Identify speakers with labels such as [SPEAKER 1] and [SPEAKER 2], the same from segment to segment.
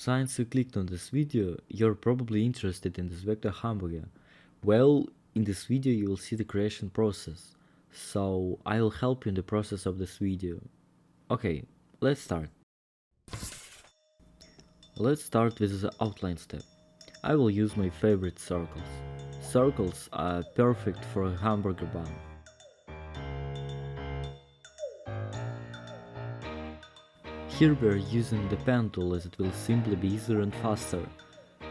[SPEAKER 1] Since you clicked on this video, you're probably interested in this vector hamburger. Well, in this video you will see the creation process, so I will help you in the process of this video. Okay, let's start. Let's start with the outline step. I will use my favorite circles. Circles are perfect for a hamburger bun. Here we are using the pen tool as it will simply be easier and faster.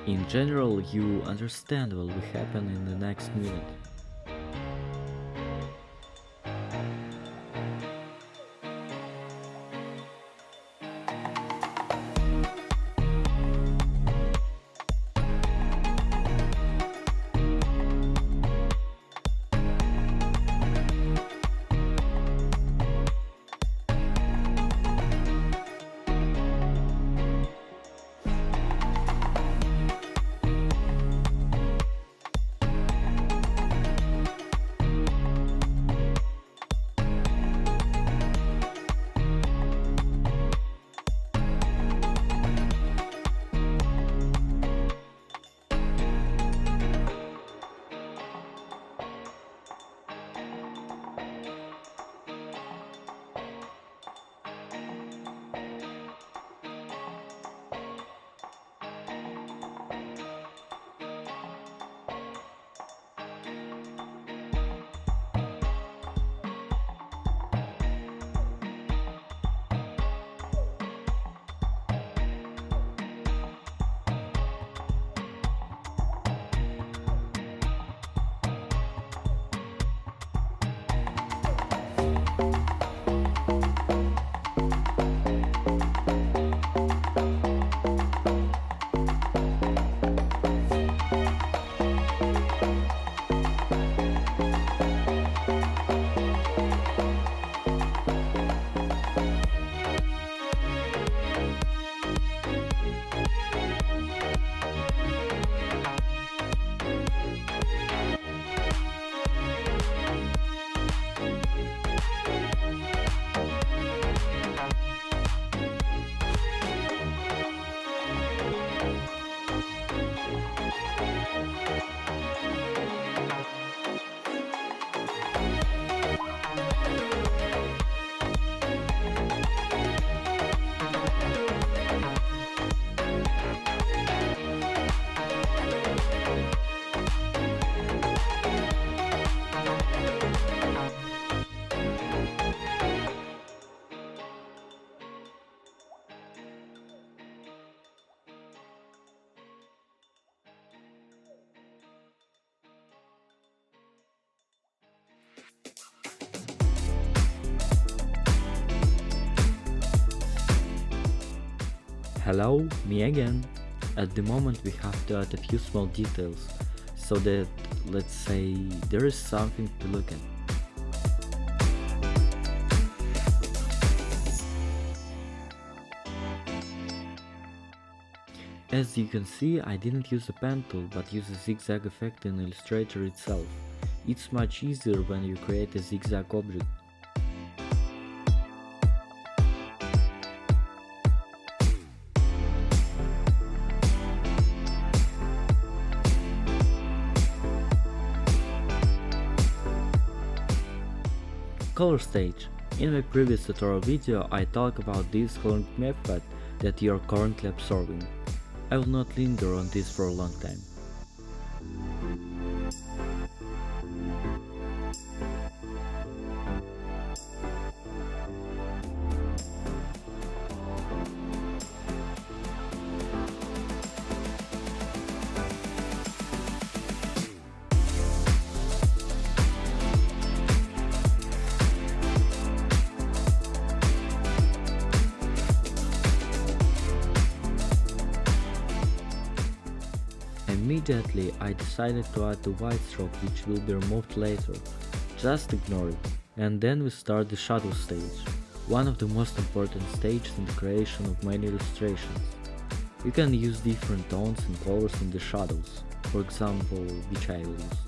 [SPEAKER 1] In general, you understand what will happen in the next minute. Hello, me again. At the moment we have to add a few small details, so that, let's say, there is something to look at. As you can see, I didn't use a pen tool but use a zigzag effect in Illustrator itself. It's much easier when you create a zigzag object. Color stage. In my previous tutorial video I talked about this coloring method that you are currently observing. I will not linger on this for a long time. Immediately I decided to add the white stroke, which will be removed later. Just ignore it. And then we start the shadow stage, one of the most important stages in the creation of many illustrations. You can use different tones and colors in the shadows, for example, which I will use.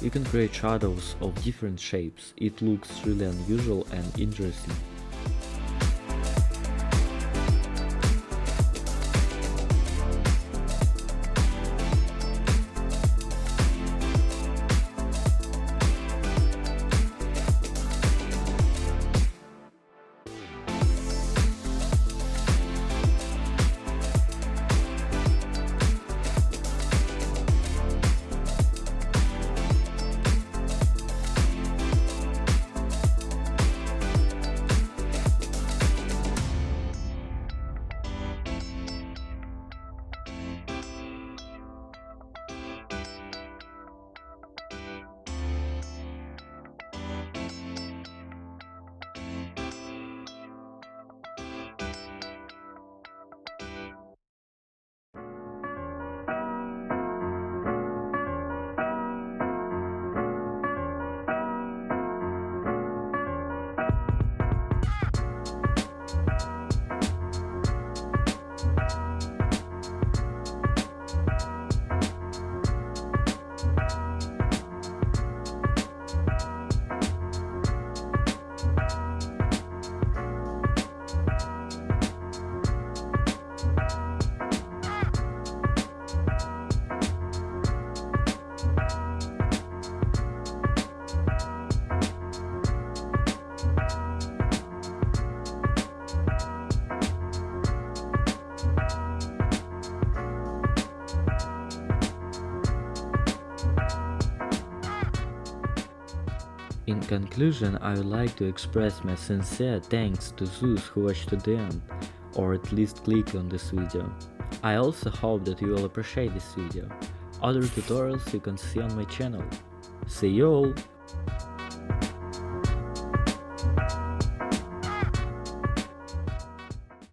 [SPEAKER 1] You can create shadows of different shapes. It looks really unusual and interesting. In conclusion, I would like to express my sincere thanks to those who watched to the end, or at least click on this video. I also hope that you will appreciate this video. Other tutorials you can see on my channel. See you all!